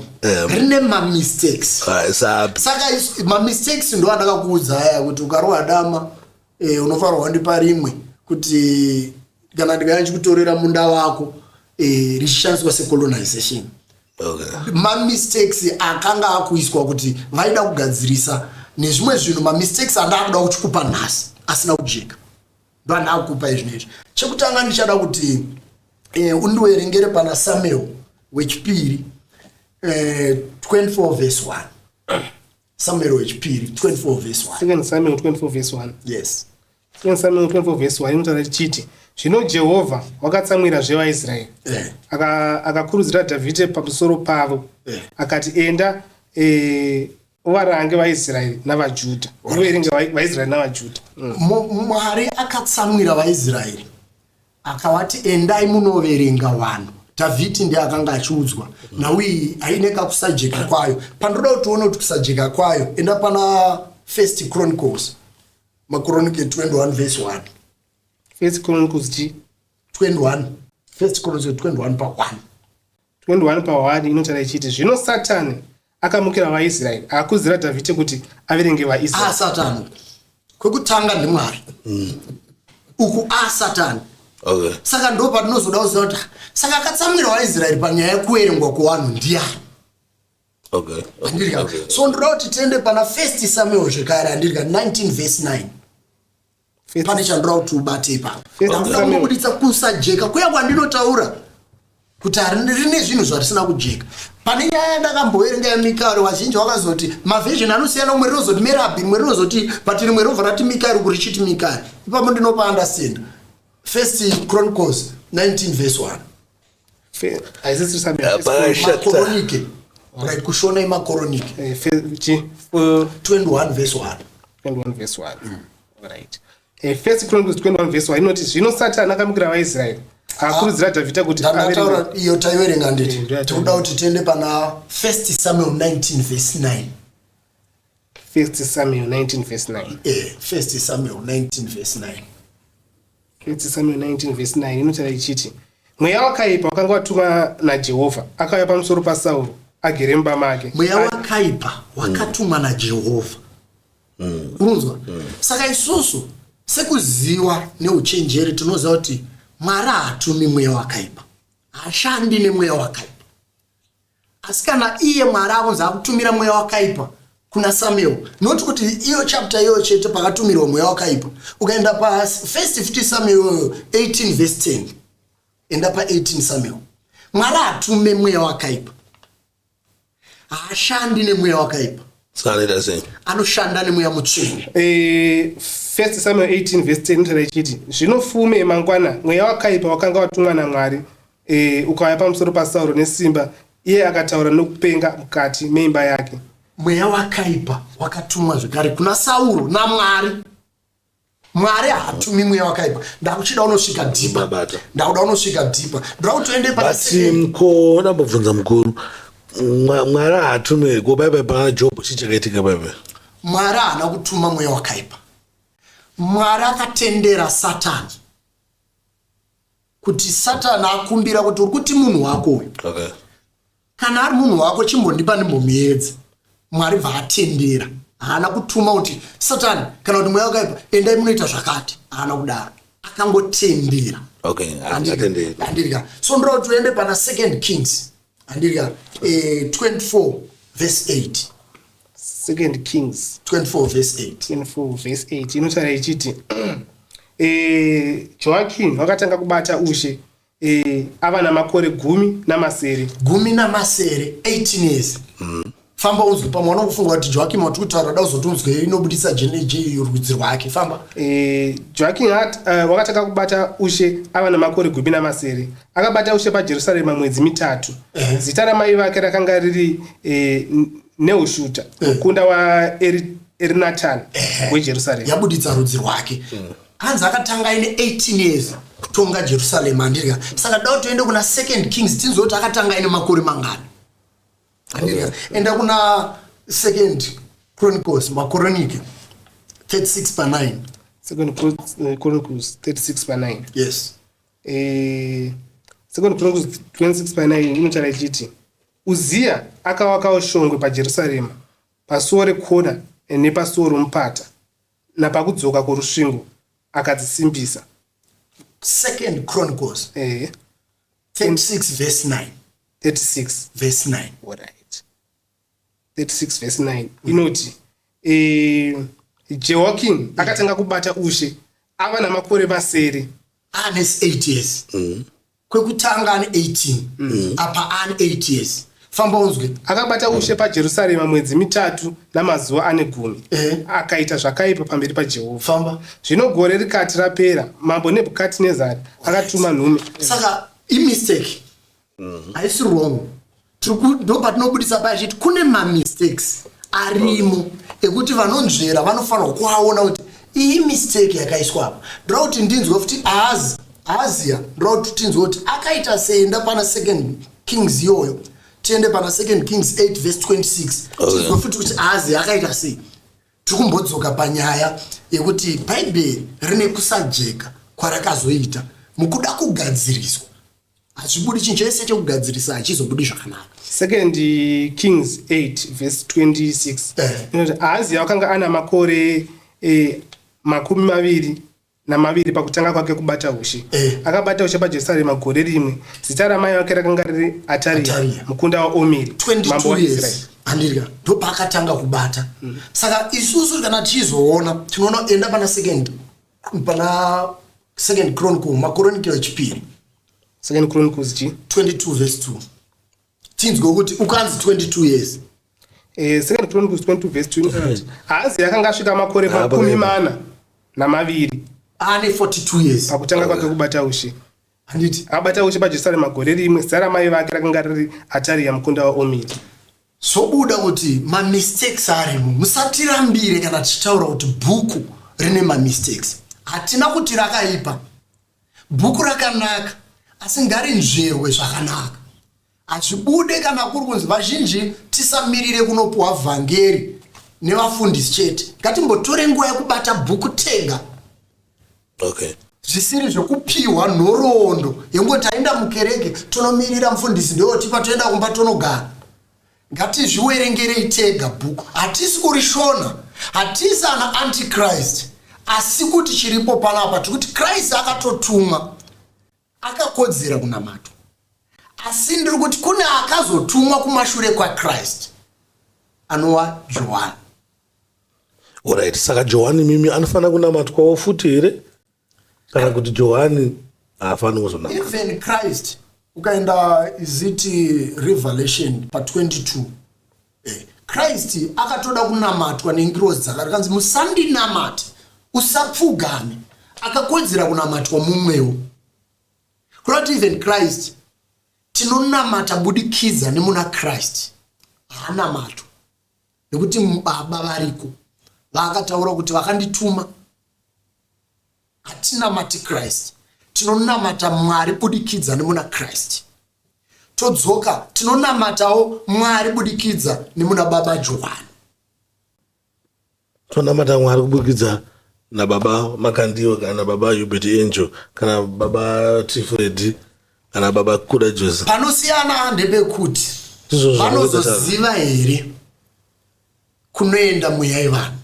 rine mamistakes saka mamistakes ndo andakakuudza aya kuti ukarwa dama unofanirwa wandipa rimwe kuti kana ndikaya chikutorera munda wako richishandiswa secolonization mamistakes akanga akuiswa kuti vaida kugadzirisa nezvimwe zvinhu mamistakes andakuda kuchikupa nhasi asina kujeka ndo andakupa izvinezvi chekutanga ndichada kuti undiwerengere pana Samuel wechipiri 24:1 Samuel wechipiri 24:1 2 Samuel 24:1 yes 2 Samuel 24:1 inotaura chiti zvino Jehovha wakatsamwira zvevaIsraeri akakurudzira Dhavhidhi pamusoro pavo akati enda uvarange vaIsraeri navaJudha uverenge vaIsraeri navaJudha Mwari akatsamwira vaIsraeri akavati endai munoverenga vanhu Dhavhidhi ndiye akanga achiudzwa nauyi haine kakusajeka kwayo pandoda kuti uone kuti kusajeka kwayo enda pana First Chronicles Machronicle 21:1 First Chronicles 21 First Chronicles 21:1 21:1 inotaura ichiti zvino Satani akamukira vaIsraeri akakurudzira Dhavhidhi kuti averenge vaIsraeri Satani kwekutanga ndimwari uku Satani Okay. Saka ndo patinozoda kuziva kuti saka akatsamwira waIsraeri panyaya yekuverengwa kwevanhu ndiani. Okay. Andirika. So ndoda kuti tiende pana 1 Samuel zvekare andirika 19 verse 9. Pane chandinoda kuti ubate ipapo. Ndakuda kubuditsa kusajeka kuya kwandinotaura kuti rine zvinhu zvatisina kujeka. Pane nyaya ndakamboverenga yaMikari wazhinji wakazoti mavision anosiyana, umwe rinozoti Merabi, umwe rinozoti but rimwe rinobva rati Mikari kuri chiti Mikari. Ipapo ndinopa understand. 1 Chronicles 19 verse 1. Makoronike. Right, kushona imakoronike. 21 verse 1. 21 verse 1. Right. 1 Chronicles 21 verse 1 inoti zvino Satani akamukira vaIsraeri akurudzira Dhavhidha kuti ndataura iyo taiverenga nditi tikuda kuti tiende pana 1 Samuel 19 verse 9. 1 Samuel 19 verse 9. 1 Samuel 19 verse 9. 1 Samuel 19 verse 9 inotaura ichiti mweya wakaipa wakanga watumwa naJehovha akauya pamusoro paSauro agere mumba make. Mweya wakaipa wakatumwa naJehovha. Unonzwa? Saka isusu sekuziva neuchenjeri tinoziva kuti Mwari haatumi mweya wakaipa, hashandi nemweya wakaipa. Asi kana iye Mwari akonzi akutumira mweya wakaipa kuna Samuel, noti kuti iyo chapter iyo chete pakatumirwa mweya wakaipa, ukaenda pa 1 Samuel 18 verse 10, enda pa 18 Samuel, Mwari hatume mweya wakaipa, hashandi nemweya wakaipa, anoshanda nemweya mutsvene. 1 Samuel 18 verse 10 inotaura ichiti zvino fume mangwana mweya wakaipa wakanga watumwa naMwari ukauya pamusoro paSauro nesimba, iye akataura nokupenga mukati meimba yake. Mweya wakaipa wakatumwa zvekare kuna Sauro naMwari. Mwari haatumi mweya wakaipa. Ndakuchida unosvika dhipa. Ndakuda unosvika dhipa. Ndoda kuti uende pana mko ndambobvunza mukuru. Mwari haatumi ko baba pana Job chichakaitika baba. Mwari haana kutuma mweya wakaipa. Mwari akatendera Satani kuti Satani akumbira kuti uri kuti munhu wako uyu. Okay. Kana ari munhu wako chimbondipa ndimbomuedza. Mwari vaatendera. Haana kutuma kuti Satani kana kuti mweya wakaipa endai munoita zvakati. Haana kudaro. Akangotendera. Okay, akatendera. Andirika. So ndoda kuti uende pana 2 Kings. Andirika 24 verse 8. 2 Kings 24 verse 8. 24 verse 8 inotaura ichiti Joakim wakatanga kubata ushe ava namakore 10 namasere 18 years. Famba unzwe pamwe unokufunga kuti Joakim wati kutaura da uzotunzwe inobudisa rudzi rwake. Famba. Joakim wakatanga kubata ushe ava namakore 10 akabata ushe paJerusarema mwedzi 3. Zita ramai vake rakanga riri Nehushuta, mukunda waErinatani weJerusarema. Yabuditsa rudzi rwake. Hanzi akatanga ine 18 years kutonga Jerusalema andirika. Saka da toende kuna 2 Kings tinzoti akatanga ine makore mangani. Andirika. Enda kuna 2 Chronicles makoronike 36 pa 9. 2 Chronicles 36 pa 9. Yes. 2 Chronicles 26 pa 9 inotaura ichiti Uzia akawakawo shongwe paJerusarema pasuo rekona nepasuo romupata napakudzoka korusvingo akadzisimbisa. 2 Chronicles 36 verse 9. 36 verse 9. Alright. 36 verse 9 inoti Jehoiakim akatanga kubata ushe ava namakore masere ane 8 years. Kwekutanga ane 18 apa ane 8 years. Famba unzwe akabata ushe paJerusarema mwedzi 3 namazuva ane 10. Akaita zvakaipa pamberi paJehovha. Famba. Zvino gore rikati rapera mambo Nebhukadhinezari akatuma nhume. Saka mistake haisi wrong. Ndo patinobudisa pachiti kune mistakes arimo ekuti vanonzvera vanofanirwa kuaona kuti iyi mistake yakaiswa apa. Ndoda kuti ndinzwe kuti Ahazia ndoda kuti tinzwe kuti akaita seenda pana 2 Kings iyoyo. Tiende pana 2 Kings 8 verse 26. Tinzwe futi kuti Ahazia akaita sei. Tikumbodzoka panyaya yekuti Bhaibheri rine kusajeka kwarakazoita mukuda kugadziriswa. Achibudi chinhu chese chekugadzirisa achizobudi zvakanaka. 2 Kings 8 verse 26. Inoti Ahazia wakanga ana makore 27 namaviri pakutanga kwake kubata ushe. Akabata ushe paJerusarema gore rimwe. Zita ramai vake rakanga riri Ataria, mukunda waOmiri, mambo waIsraeri. Andika ndo pakatanga kubata. Saka isusu kana tizoona tinoona enda pana second chronicle machronicle echipiri. Second Chronicles 22 verse 2. Tinzgo kuti ukanzi 22 years. Second Chronicles 22 verse 2. Hazi yakanga asvika makore 40 namaviri. Ane 42 years. Pakutanga kwake kubata ushe. Anditi abata ushe paJerusarema gore rimwe. Zita ramai vake rakanga riri Ataria, mukunda waOmiri. Sobuda kuti ma mistakes arimo. Musatirambire kana tichitaura kuti bhuku rine ma mistakes. Hatina kuti rakaipa. Bhuku rakanaka. Asi ngarinzverwe zvakanaka. Achibude kana kuri kunzi vazhinji tisamirire kunopuwa vhangeri nevafundisi chete. Ngatimbotore nguva yekubata bhuku tega. Okay. Zvisiri zvekupiwa nhoroondo yengoti taenda mukereke tonomirira mufundisi ndotipa toenda kumba tonogara. Ngatizviwerengerei tega bhuku. Hatisi kurishona, hatisi ana antichrist, asi kuti chiripo panapa tikuti Christ akatotumwa akakodzera kunamatwa. Asi ndiri kuti kune akazotumwa kumashure kwaChrist anova Johani. Alright, saka Johani mimi anofana kunamatwawo futi here? Kana kuti Johani haafani kuzonamata? Even Christ ukaenda iziti Revelation pa 22. Christ akatoda kunamatwa nengirozi dzakare kanzi musandinamate, usapfugame. Akakodzera kunamatwa mumwewo. Kurati even Christ tinonamata budikidza nemuna Christ. Haanamato. Nekuti baba variko vakataura kuti vakandituma. Hatinamati Christ. Tinonamata Mwari budikidza nemuna Christ. Todzoka tinonamatawo Mwari budikidza nemuna baba Johani. Tonamata Mwari kubudikidza na baba Makandiwa kana baba Hubert Angel kana baba Tifred kana baba Kuda Jose. Panosiyana ndepekuti vanozoziva here kunoenda mweya yevanhu.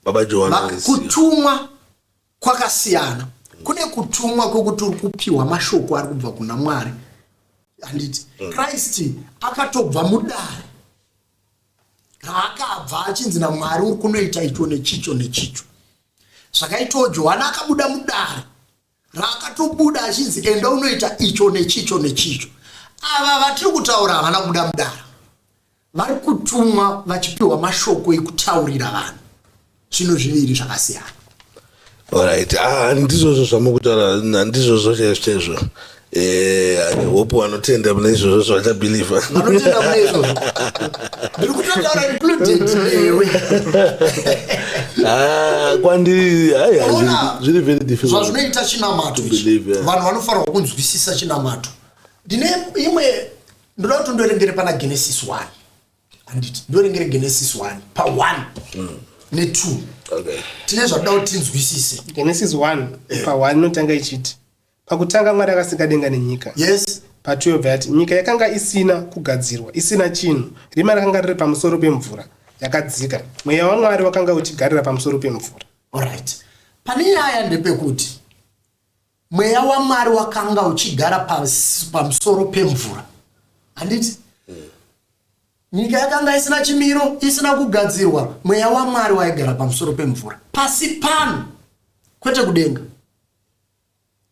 Baba Johani kutumwa kwakasiyana. Kune kutumwa kwekuti uri kupiwa mashoko ari kubva kuna Mwari. Handiti Christ akatobva mudare raakabva achinzi naMwari uri kunoita icho nechicho nechicho. Zvakaitawo Johani akabuda mudare raakatobuda achinzi enda unoita icho nechicho nechicho. Ava vatiri kutaura havana kubuda mudare, vari kutumwa vachipiwa mashoko ekutaurira vanhu zvinhu zviviri zvakasiyana. Alright, ndizvozvo zvamukutaura, ndizvozvo chaizvo. Hope vanotenda mune izvozvo zvavachabhilivha. Vanotenda mune izvozvo. Ndiri kutotaura included newe. Kwandiri zviri very difficult. Zvazvinoita chinamato ichi. Vanhu vanofanirwa kunzwisisa chinamato. Ndine imwe ndoda kuti ndorengere pana Genesis 1. Handiti ndorengere Genesis 1 pa 1 ne2. Okay. Tine zvakuda kuti tinzwisise. Genesis 1 pa 1 inotanga ichiti pakutanga Mwari akasika denga nenyika. Yes. Pa 12 yati nyika yakanga isina kugadzirwa, isina chinhu, rima rakanga riri pamusoro pemvura yakadzika, mweya waMwari wakanga uchigarira pamusoro pemvura. Alright. Pane nyaya ndepekuti mweya waMwari wakanga uchigara pamusoro pemvura. Handiti nyika yakanga isina chimiro, isina kugadzirwa, mweya waMwari waigara pamusoro pemvura. Pasi pano kwete kudenga.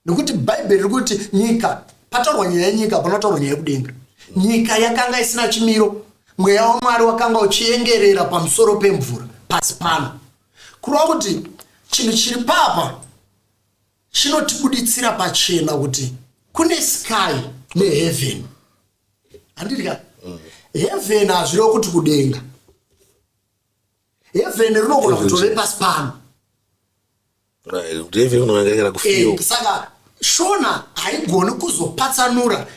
Nekuti Bhaibheri riri kuti nyika, pataurwa nyaya yenyika panotaurwa nyaya yekudenga. Nyika yakanga isina chimiro, mweya waMwari wakanga uchiengerera pamusoro pemvura pasi pano. Kureva kuti chinhu chiri papa chinotibuditsira pachena kuti kune sky neheaven. Handiti heaven hazviro kuti kudenga. Heaven rinogona kutove pasi pano. Saka shona haigoni kuzopatsanura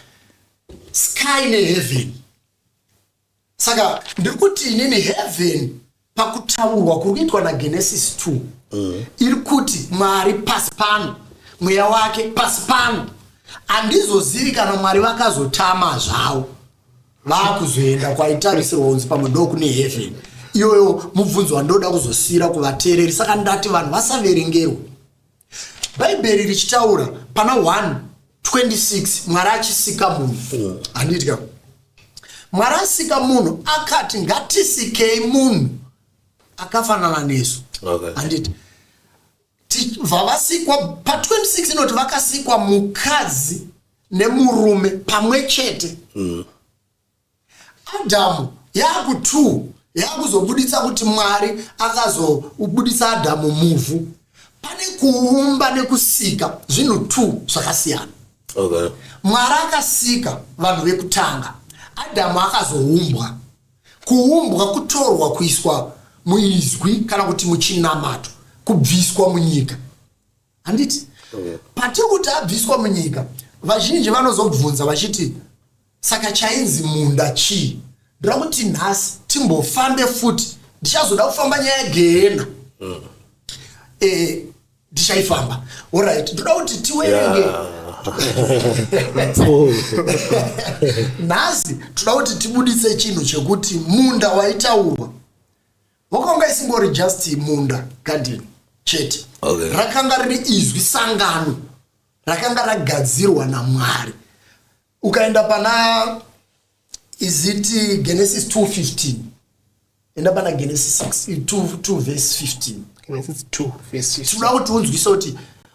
sky neheaven. Saka ndiri kuti inini heaven pakutaurwa kuri kuitwa naGenesis 2 iri kuti Mwari pasi pano, mweya wake pasi pano. Handizozivi kana Mwari vakazotama zvavo vakuzoenda kwaitarisirwa unzi pamwe ndokune heaven. Iyoyo mubvunzo wandoda kuzosiyira kuvateereri. Saka ndati vanhu vasaverengerwa. bhaibheri richitaura pana 1:26 Mwari achisika munhu. Handitya Mwari asika munhu akati ngatisikei munhu akafanana nesu. Handiti vavasikwa pa26 inoti vakasikwa mukadzi nemurume pamwe chete. Adhamu yaku2 yakuzobuditsa kuti Mwari akazobuditsa Adhamu muvhu. Pane kuumba nekusika zvinhu 2 zvakasiyana. Mwari akasika vanhu vekutanga, Adhamu akazoumbwa. Kuumbwa kutorwa kuiswa muizwi kana kuti muchinamato, kubviswa munyika. Handiti patiri kuti abviswa munyika, vazhinji vanozobvunza vachiti saka chainzi munda chii? Ndoda kuti nhasi timbofambe futi, ndichazoda kufamba nyaya yegehena. Ndichaifamba. Alright, ndoda kuti tiwerenge nhasi toda kuti tibuditse chinhu chekuti munda waitaurwa wakanga isingori just munda garden chete. Rakanga riri izwi sangano rakanga ragadzirwa naMwari. Ukaenda pana iziti Genesis 2:15, enda pana Genesis 2 verse 15. Genesis 2 verse 15. Toda kuti unzwise kuti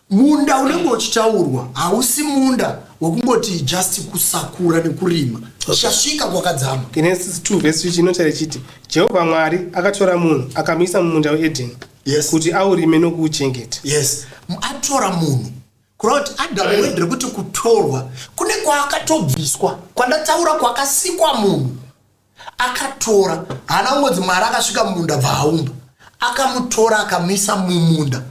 munda unenge uchitaurwa hausi munda wokungoti just kusakura nekurima. Chasvika kwakadzama. Genesis 2 verse 15 inotaura chiti Jehovha Mwari akatora munhu akamisa mumunda weEdhen. Yes. Kuti aurime nokuuchengeta. Yes. Atora munhu. Kureva kuti Adhamu wedre kuti kutorwa kune kwaakatobviswa, kwandataura kwakasikwa munhu. Akatora, hana kungodzi Mwari akasvika mumunda bvaaumba. Akamutora akamisa mumunda.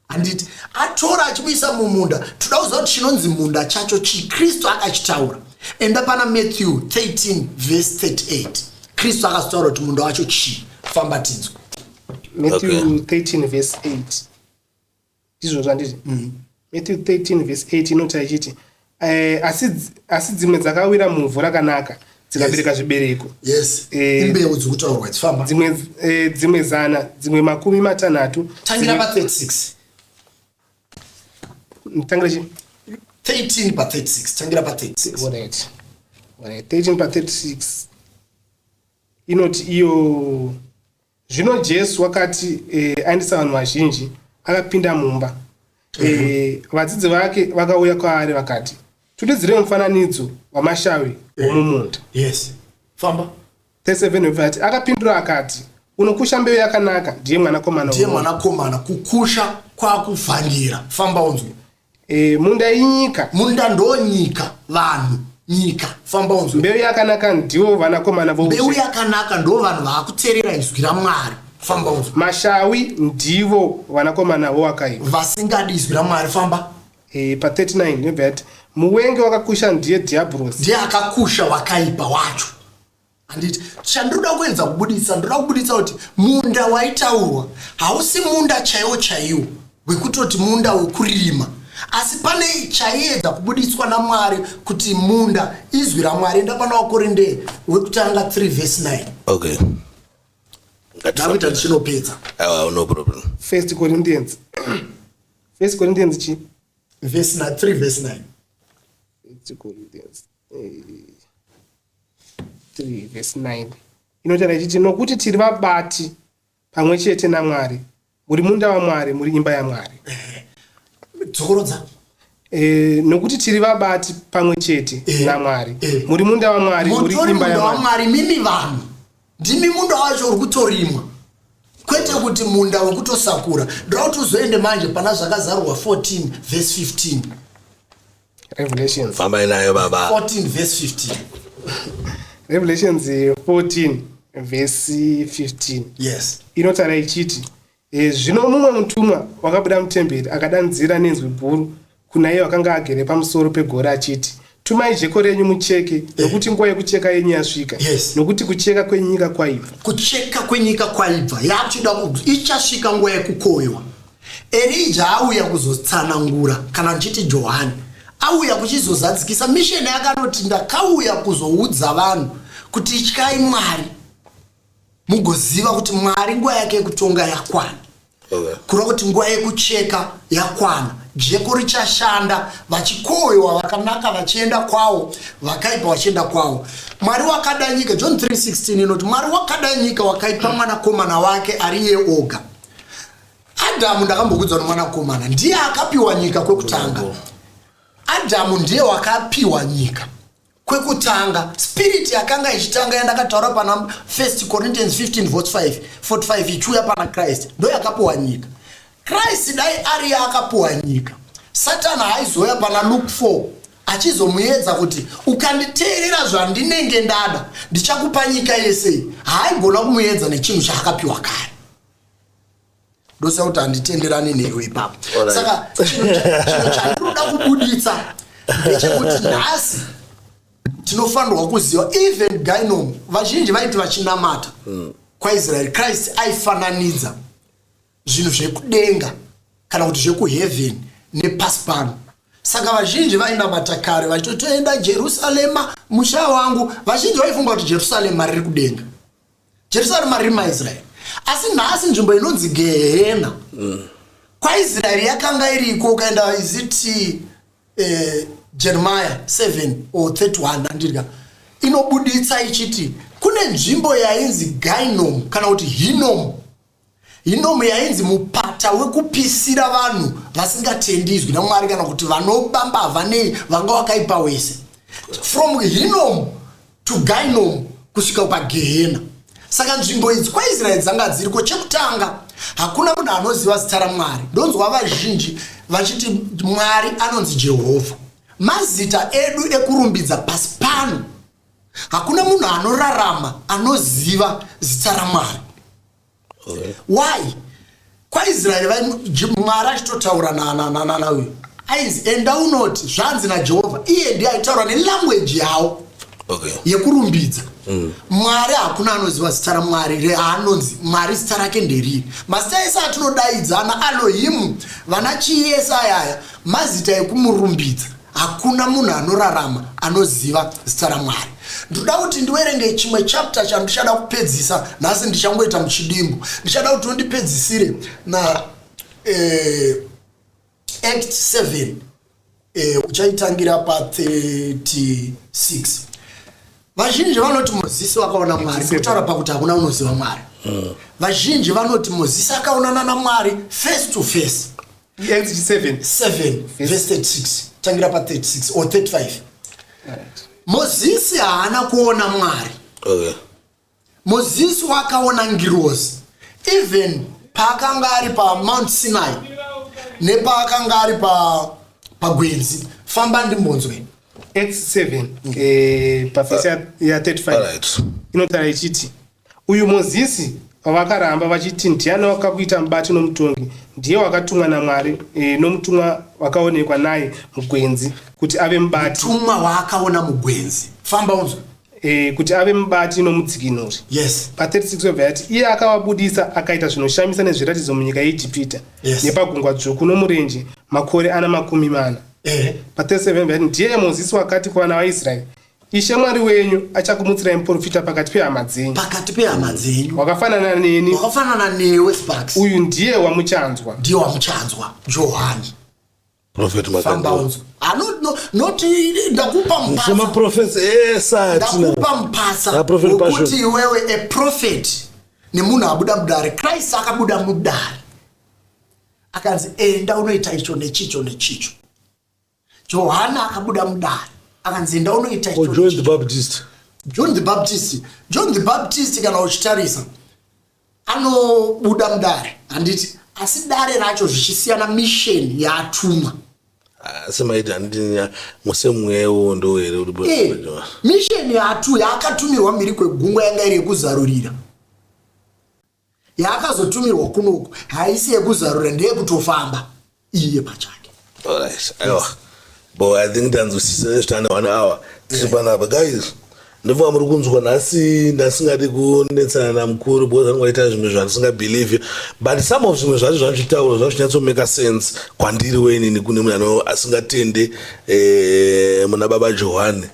Handiti atora achimuisa mumunda. Toda kuziva kuti chinonzi munda chacho Kristu akachitaura. Enda pana Matthew 13 verse 38. Kristu akataura kuti munda wacho chii? Famba tinzwe. Matthew 13 verse 8. Ndizvo zvanditi. Matthew 13 verse 8 inotaura chiti asi dzimwe dzakawira muvhu rakanaka dzikabereka zvibereko. Yes. Imbeu dzokutaurwa dzifamba. Dzimwe zana, dzimwe 60. Tangira pa 36. Tangira chi 13 pa 36. Tangira pa 36. Alright. 13 pa 36 inoti iyo zvino Jesu wakati aendesa vanhu vazhinji akapinda mumba. Vadzidzi vake vakauya kwaari vakati tiudzire mufananidzo wamashavi womumunda. Yes. Famba. 37 vati akapindura akati unokusha mbeu yakanaka ndiye mwanakomana. Ndiye mwanakomana, kukusha kwakuvhangira. Famba unzwe. Munda inyika. Munda ndonyika, vanhu nyika. Famba unzwe. Mbeu yakanaka ndiwo vanakomana voushe. Mbeu yakanaka ndo vanhu vakuteerera inzwi raMwari. Famba unzwe. Mashawi ndivo vanakomana vowakaipa vasingadi inzwi raMwari. Famba. Pa 39 ndobvati muwengi wakakusha ndiye Diablos. Ndiye akakusha wakaipa wacho. Handiti chandoda kuenza kubuditsa, ndoda kubuditsa kuti munda waitaurwa hausi munda chaiwo wekutoti munda wekurima, asi pane chaiedza kubuditswa naMwari kuti munda izwi raMwari. Enda pana Wakorinde wekutanga 3 verse 9. Okay. Ndakuita ndichinopedza. No problem. 1 Corinthians chi verse 9, 3 verse 9. 1 Corinthians 3 verse 9 inotaura chiti nokuti tiri vabati pamwe chete naMwari, muri munda waMwari, muri imba yaMwari. Dzokorodza. Nokuti tiri vabati pamwe chete naMwari, muri munda waMwari, muri imba yaMwari. Mimi vanhu ndimi munda wacho uri kutorimwa, kwete kuti munda wekutosakura. Ndoda kuti uzoende manje pana zvakazarwa 14 verse 15. Revelations. Famba inayo baba. 14 verse 15. Revelations 14 verse 15. Yes. Inotaura ichiti zvino mumwe mutumwa wakabuda mutemberi akadanzira nenzwi guru kuna iye wakanga agere pamusoro pegore achiti tumai jeko renyu mucheke nokuti nguva yekucheka yenyu yasvika. Yes. Nokuti kucheka kwenyika kwaibva. Kucheka kwenyika kwaibva. Yakuchida ichasvika nguva yekukoywa. Elija auya kuzotsanangura, kana ndichiti Johani auya kuchizozadzikisa misheni yakanoti ndakauya kuzoudza vanhu kuti ityai Mwari mugoziva kuti Mwari nguva yake yekutonga yakwana. Kureva kuti nguva yekucheka yakwana. jeko richashanda vachikohwewa vakanaka vachienda kwavo vakaipa vachienda kwavo. Mwari wakada nyika, John 3:16 inoti Mwari wakada nyika wakaipa mwanakomana wake ari iye oga. Adamu ndakambokudzwa nomwanakomana ndiye akapiwa nyika kwekutanga. Adamu ndiye wakapiwa nyika kwekutanga. Spirit yakanga ichitanga yandakataura pana 1 Corinthians 15:45 ichuya pana Christ ndo yakapiwa nyika. Christ dai ari akapiwa nyika. Satan haizoya pana Luke 4 achizomuedza kuti ukanditeerera zvandinenge ndada ndichakupa nyika yese. Haigona kumuedza nechinhu chaakapiwa kare. Ndosa kuti handitenderani newe ipapo. Saka chinhu chandinoda kubuditsa ndechekuti nhasi tinofanirwa kuziva even Gainom vazhinji vaiti vachinamata kwaIsraeri Christ aifananidza zvinhu zvekudenga kana kuti zvekuheaven nepasi pano. Saka vazhinji vainamata kare vachitotoenda Jerusalema musha wangu. Vazhinji vaifunga kuti Jerusalema riri kudenga, Jerusalema riri maIsraeri. Asi nhasi nzvimbo inonzi Gehena kwaIsraeri yakanga iriko. Ukaenda iziti Jeremiah 7 or 31 andirika inobuditsa ichiti kune nzvimbo yainzi Gainom kana kuti Hinnom. Hinnom yainzi mupata wekupisira vanhu vasingatendizwi naMwari kana kuti vanobamba vanei vanga wakaipa wese. From Hinnom to Gainom kusvika paGehena. Saka nzvimbo idzi kwaIsraeri dzanga dziriko. Chekutanga hakuna munhu anoziva zita raMwari. Ndonzwa vazhinji vachiti Mwari anonzi Jehovha. Mazita edu ekurumbidza pasi pano hakuna munhu anorarama anoziva zita raMwari. Why? KwaIsraeri Mwari achitotaura nauyu aizi enda unoti zvanzi naJehovha. Iye ndiye aitaura nelanguage yavo yekurumbidza. Mwari hakuna anoziva zita raMwari raanonzi Mwari zita rake nderiri. Mazita ese atinodaidzana Elohimu vana chiesa yaya mazita ekumurumbidza. Hakuna munhu anorarama anoziva zita raMwari. Ndoda kuti ndiwerenge chimwe chapter chandichada kupedzisa nhasi. Ndichangoita muchidimbu. Ndichada kuti ndipedzisire na Act 7 uchaitangira pa 36. Vazhinji vanoti Mozisi wakaona Mwari kutaura pakuti hakuna unoziva Mwari. Vazhinji vanoti Mozisi akaonana naMwari face to face. Act 7 verse 36 tangira pa 36 or 35. Mozisi haana kuona Mwari. Mozisi wakaona ngirozi. Even paakanga ari pa Mount Sinai nepaakanga ari pa gwenzi. Famba ndimbonzwe Acts 7 pafesi ya 35 inotaura ichiti uyu Mozisi wavakaramba vachiti ndiani wakakuita mubati nomutongi ndiye wakatumwa naMwari nomutumwa wakaonekwa naye mugwenzi kuti ave mubati. Mutumwa waakaona mugwenzi. Famba unzwe kuti ave mubati nomudzikinuri. Yes. Pa 36 obvati iye akavabudisa akaita zvinoshamisa nezviratidzo munyika yeIjipita nepagungwa dzvuku nomurenje makore ana 40. Pa 37 ndiye Mozisi wakati kuvana vaIsraeri Ishe Mwari wenyu achakumutsirai muprofita pakati pehama dzenyu. Pakati pehama dzenyu. Wakafanana neni. Wakafanana newe Sparks. Uyu ndiye wamuchanzwa. Ndiye wamuchanzwa. Johani. Prophet Makanda. Not ndakupa mpasa. Sema prophet ndakupa mpasa. Ukuthi wewe a prophet ni munhu abuda mudare. Christ akabuda mudare. Akanzi enda unoita icho nechicho nechicho. Johana akabuda mudare. Akanzi unoita icho. John the Baptist. John the Baptist kana uchitarisa anobuda mudare handiti asi dare racho zvichisiyana mission yatumwa. Sema ita ndini musemwewo ndo ere uri mission yatu yakatumirwa miri kwegungwa yanga iri yekuzarurira. Yakazotumirwa kunoku haisi yekuzarurira ndeye kutofamba iye pachake. Alright. But I think that's stand 1 hour. Tipanapa guys. Ndivyo muri kunzwa nhasi ndasingadi kunetsana namukuru because anoita zvimwe zvandisinga believe, but some of zvimwe zvacho zvachitaura zvachinatso make sense kwandiri wenini kune munhu asingatende muna baba Johani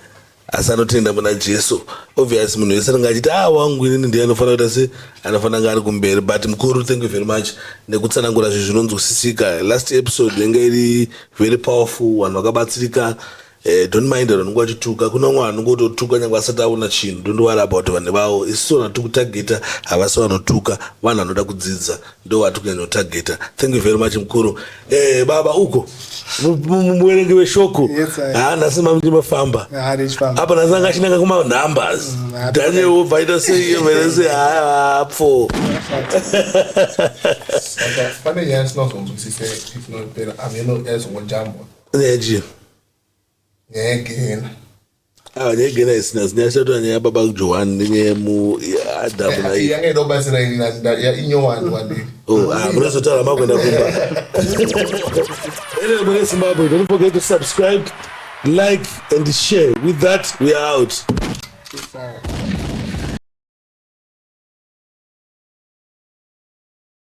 asanotenda muna Jesu. Obviously munhu wese anenge achiti wangu inini ndiye anofanira kuita se anofanira kunge ari kumberi, but mukuru, thank you very much nekutsanangura zvinhu zvinonzwisisika. Last episode yanga iri very powerful, vanhu vakabatsirika. Don't mind vanhu vachituka, kuna umwe anongototuka nyangwe asati aona chinhu. Don't worry about vanhu vavo. Isusu vanhu tikutageta havasi vanotuka, vanhu vanoda kudzidza ndo vari kunyanyotageta. Thank you very much mukuru. Baba uko muverenge weshoko. Nhasi mamafamba apa, nhasi anga achinanga kuma-numbers. Daniel wobvaita sei apfo. Pane nyaya sinazonzwisise ifinopera ameno ezongojambwa. Neji. Nyaya nyegena isina zinyashatoa nyaya baba Johan nenyaya Adamu na Eve. yanga inobatsira ya inyowani wadi. Munozotaura makwenda kumba. Anyway, mune Zimbabwe, don't forget to subscribe, like and share. With that, we are out.